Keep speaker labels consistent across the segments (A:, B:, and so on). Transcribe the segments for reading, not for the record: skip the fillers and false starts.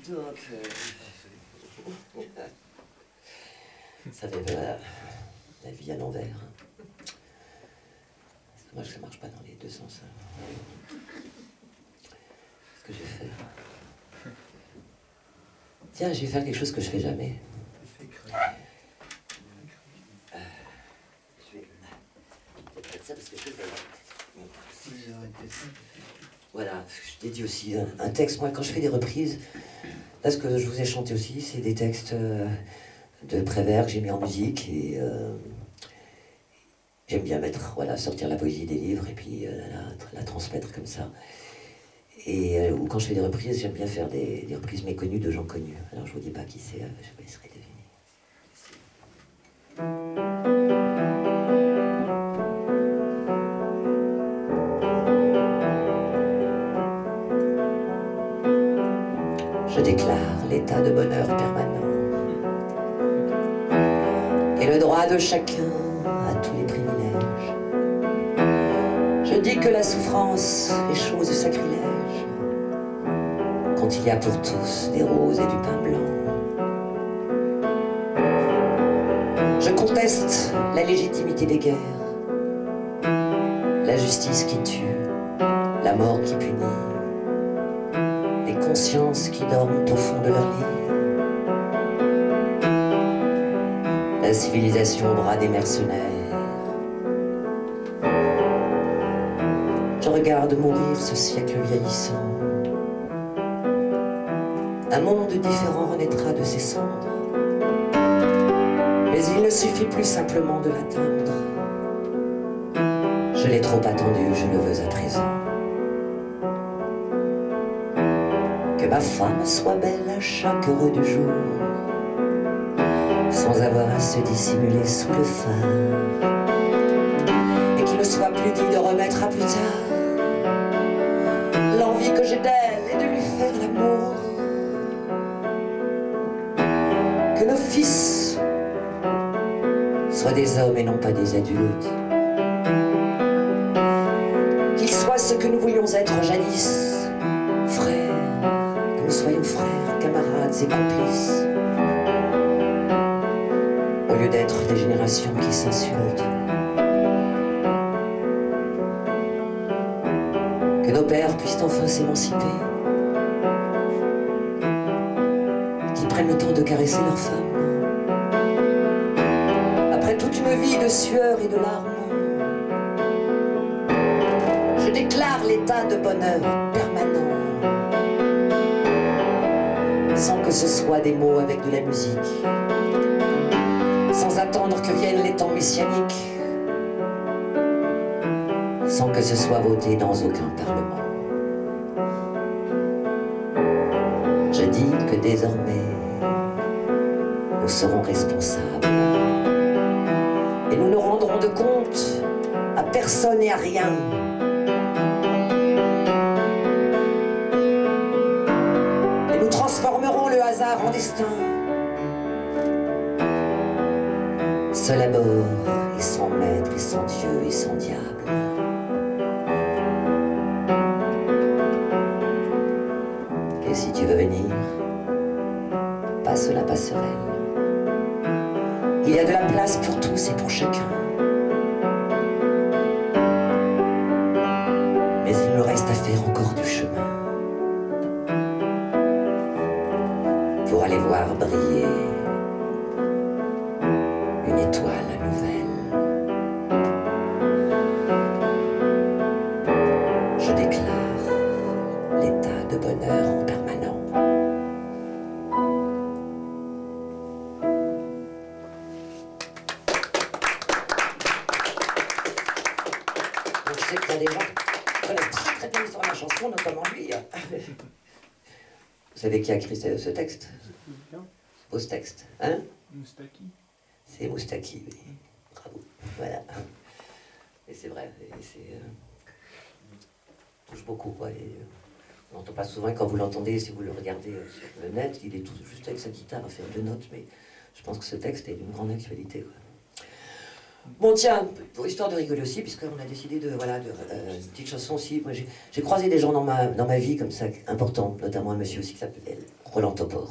A: Donc, ça fait la vie à l'envers. C'est dommage que ça marche pas dans les deux sens. Qu'est-ce que je vais faire? Tiens, je vais faire quelque chose que je fais jamais. Je vais peut-être ça parce que je vais... Voilà, je dédie aussi un texte. Moi, quand je fais des reprises, là, ce que je vous ai chanté aussi, c'est des textes de Prévert que j'ai mis en musique. Et j'aime bien mettre, voilà, sortir la poésie des livres et puis la transmettre comme ça. Et ou quand je fais des reprises, j'aime bien faire des reprises méconnues de gens connus. Alors, je vous dis pas qui c'est, je vous laisserai deviner. Je déclare l'état de bonheur permanent et le droit de chacun à tous les privilèges. Je dis que la souffrance est chose sacrilège quand il y a pour tous des roses et du pain blanc. Je conteste la légitimité des guerres, la justice qui tue, la mort qui punit, les consciences qui dorment au fond de leur lit, la civilisation au bras des mercenaires. Je regarde mourir ce siècle vieillissant. Un monde différent renaîtra de ses cendres, mais il ne suffit plus simplement de l'attendre. Je l'ai trop attendu, je le veux à présent. Que ma femme soit belle à chaque heure du jour, sans avoir à se dissimuler sous le phare, et qu'il ne soit plus dit de remettre à plus tard l'envie que j'ai d'elle et de lui faire l'amour. Que nos fils soient des hommes et non pas des adultes, qu'ils soient ce que nous voulions être jadis, frères, que nous soyons frères, camarades et complices, au lieu d'être des générations qui s'insultent. Que nos pères puissent enfin s'émanciper, qu'ils prennent le temps de caresser leurs femmes, après toute une vie de sueur et de larmes. Je déclare l'état de bonheur permanent, sans que ce soit des mots avec de la musique, sans attendre que viennent les temps messianiques, sans que ce soit voté dans aucun parlement. Je dis que désormais, nous serons responsables et nous ne rendrons de compte à personne et à rien. Et nous transformerons le hasard en destin, seul à bord et sans maître et sans Dieu et sans diable. Et si tu veux venir, passe la passerelle. Il y a de la place pour tous et pour chacun. Mais il me reste à faire encore du chemin pour aller voir briller une étoile nouvelle. Je déclare l'état de bonheur en permanent. Donc je sais qu'il y a des gens qui connaissent très bien l'histoire de la chanson, notamment lui. Vous savez qui a écrit ce texte? Beau ce texte, hein?
B: Moustaki.
A: C'est Moustaki, oui. Bravo. Voilà. Et c'est vrai, et c'est... touche beaucoup, quoi. On n'entend pas souvent, et quand vous l'entendez, si vous le regardez sur le net, il est tout juste avec sa guitare à faire deux notes, mais je pense que ce texte est d'une grande actualité, quoi. Bon, tiens, pour histoire de rigoler aussi, puisqu'on a décidé de, voilà, une petite chanson aussi. Moi, j'ai croisé des gens dans ma vie comme ça, importants, notamment un monsieur aussi qui s'appelle Roland Topor.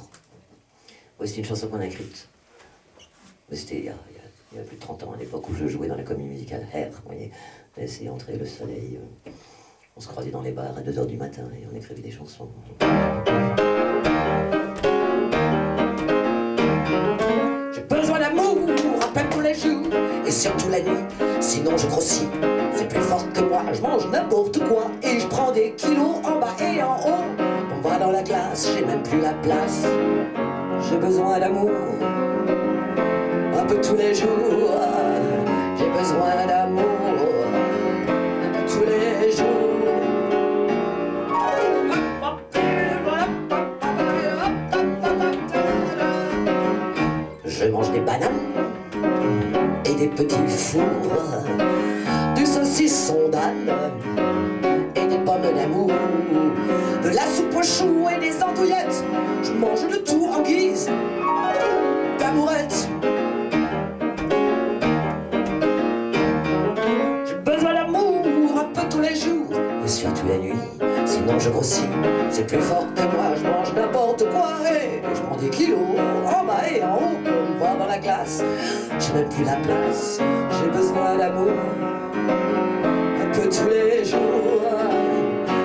A: Ouais, c'est une chanson qu'on a écrite. Mais c'était il y a plus de 30 ans, à l'époque où je jouais dans la comédie musicale Hair, vous voyez. On laissait entrer le soleil. On se croisait dans les bars à 2 h du matin et on écrivait des chansons. J'ai besoin d'amour à peine tous les jours et surtout la nuit, sinon je grossis. C'est plus fort que moi, je mange n'importe quoi et je prends des kilos en bas et en haut. On va dans la glace, j'ai même plus la place. J'ai besoin d'amour un peu tous les jours. J'ai besoin d'amour un peu tous les jours. Je mange des bananes et des petits fours, du saucisson d'âne et des pommes d'amour, de la soupe aux choux et des andouillettes. Je mange de tout en guise d'amourette. J'ai besoin d'amour un peu tous les jours et surtout la nuit, sinon je grossis. C'est plus fort que moi, je mange n'importe quoi et je prends des kilos en bas et en haut pour me voir dans la glace. J'ai même plus la place. J'ai besoin d'amour un peu tous les jours.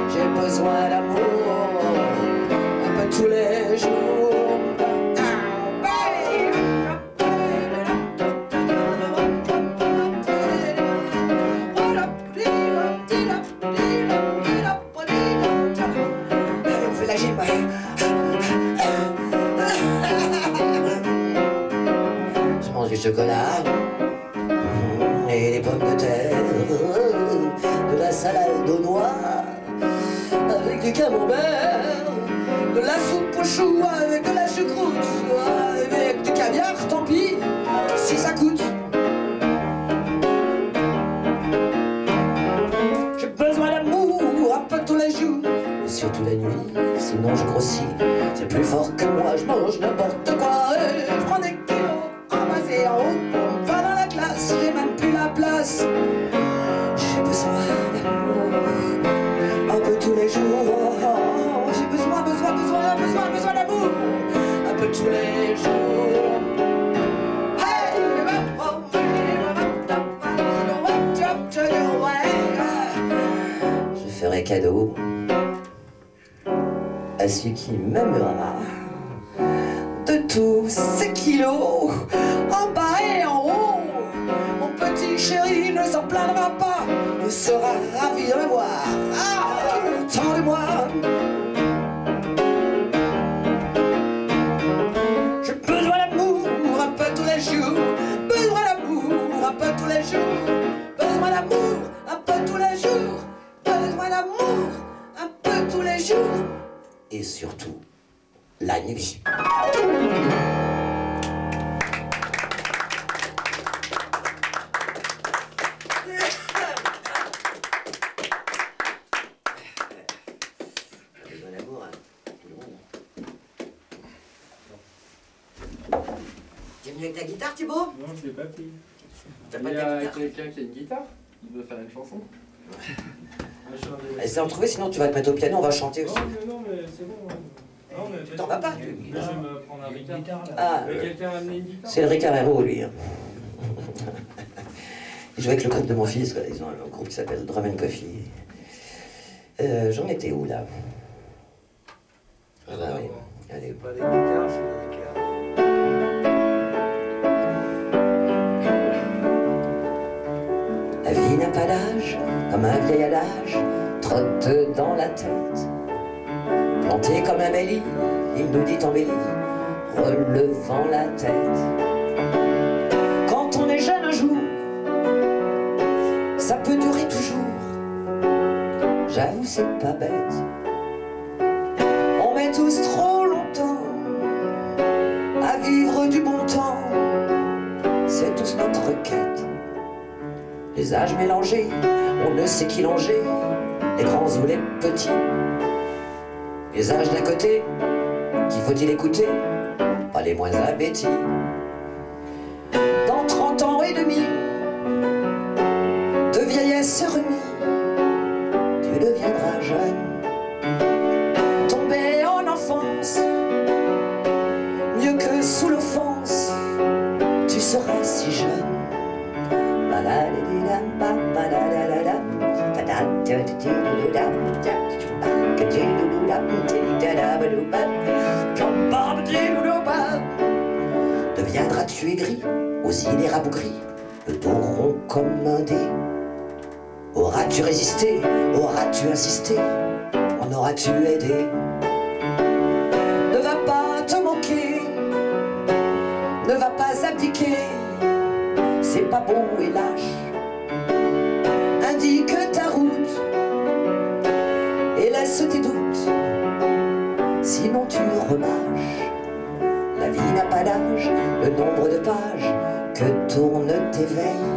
A: J'ai besoin d'amour un peu tous les jours. Je mange du chocolat et des pommes de terre, de la salade aux noix avec du camembert, de la soupe aux choux avec de la choucroute, avec du caviar, tant pis si ça coûte. J'ai besoin d'amour un peu tous les jours et surtout la nuit, sinon je grossis. C'est plus fort que moi, je mange n'importe quoi et je prends des kilos en bas et en haut. On va dans la classe, j'ai même plus la place. J'ai besoin d'amour un peu tous les jours. J'ai besoin d'amour un peu tous les jours. Je ferai cadeau à celui qui m'aimera de tous ces kilos en bas et en haut. Mon petit chéri ne s'en plaindra pas, il sera ravi de me voir. Ah, attendez-moi. J'ai besoin d'amour un peu tous les jours, besoin d'amour un peu tous les jours, besoin d'amour un peu tous les jours, besoin d'amour un peu tous les jours. Et surtout, la nuit. Besoin d'amour, hein. T'es venu avec ta guitare, Thibaut?
B: Non, je l'ai pas pris. Il y a quelqu'un qui a une guitare, il veut faire une chanson.
A: Essaie d'en trouver, sinon tu vas te mettre au piano, on va chanter aussi.
B: Non, mais c'est bon. Non, mais
A: T'en vas pas?
B: je vais me prendre un Ricard.
A: Ah,
B: Quelqu'un a amené une guitare?
A: c'est le Ricarero, lui. Il joue avec le groupe de mon fils, quoi. Ils ont un groupe qui s'appelle Drum and Coffee. J'en étais où, là? Ah bah oui, allez.
C: Pas des guitares, c'est des guitares.
A: La vie n'a pas d'âge, comme un vieil adage, trotte dans la tête. Planté comme un bélier, il nous dit embelli, relevant la tête. Quand on est jeune un jour, ça peut durer toujours. J'avoue, c'est pas bête. On met tous trop longtemps à vivre du bon temps. C'est tous notre quête. Les âges mélangés, on ne sait qui longer, les grands ou les petits. Les âges d'un côté, qu'il faut-il écouter, pas les moins appétits. Dans 30 ans et demi, de vieillesse remis, tu deviendras jeune. Tombé en enfance, Deviendras-tu aigri, aux îles rabougris, le dos rond comme un dé? Auras-tu résisté, auras-tu insisté, en auras-tu aidé? Ne va pas te moquer, ne va pas abdiquer, c'est pas beau et lâche. Indique ta route et laisse tes doutes, sinon tu remâches. La vie n'a pas d'âge, le nombre de pages que tournent tes veilles,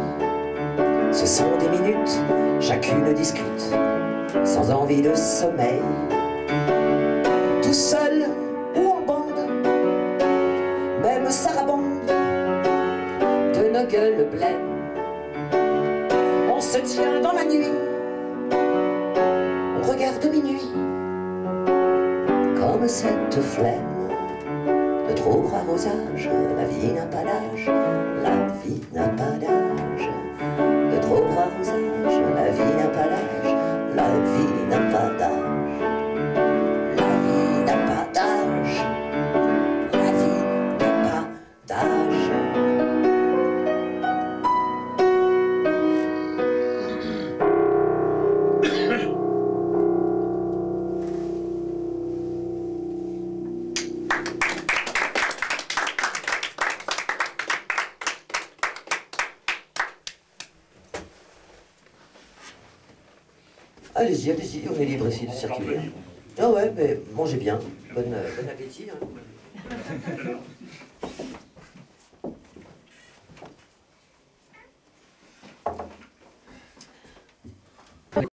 A: ce sont des minutes, chacune discute, sans envie de sommeil. Tout seul ou en bande, même sarabande, de nos gueules blêmes, on se tient dans la nuit, on regarde minuit, comme cette flemme. De trop croire aux âges, la vie n'a pas d'âge, la vie n'a pas d'âge. De trop croire aux âges, la vie n'a pas d'âge, la vie n'a pas d'âge. La vie n'a pas d'âge, la vie n'a pas d'âge. Allez-y, allez-y, on est libre ici de circuler. Ah ouais, mais mangez bien. Bon appétit. Hein.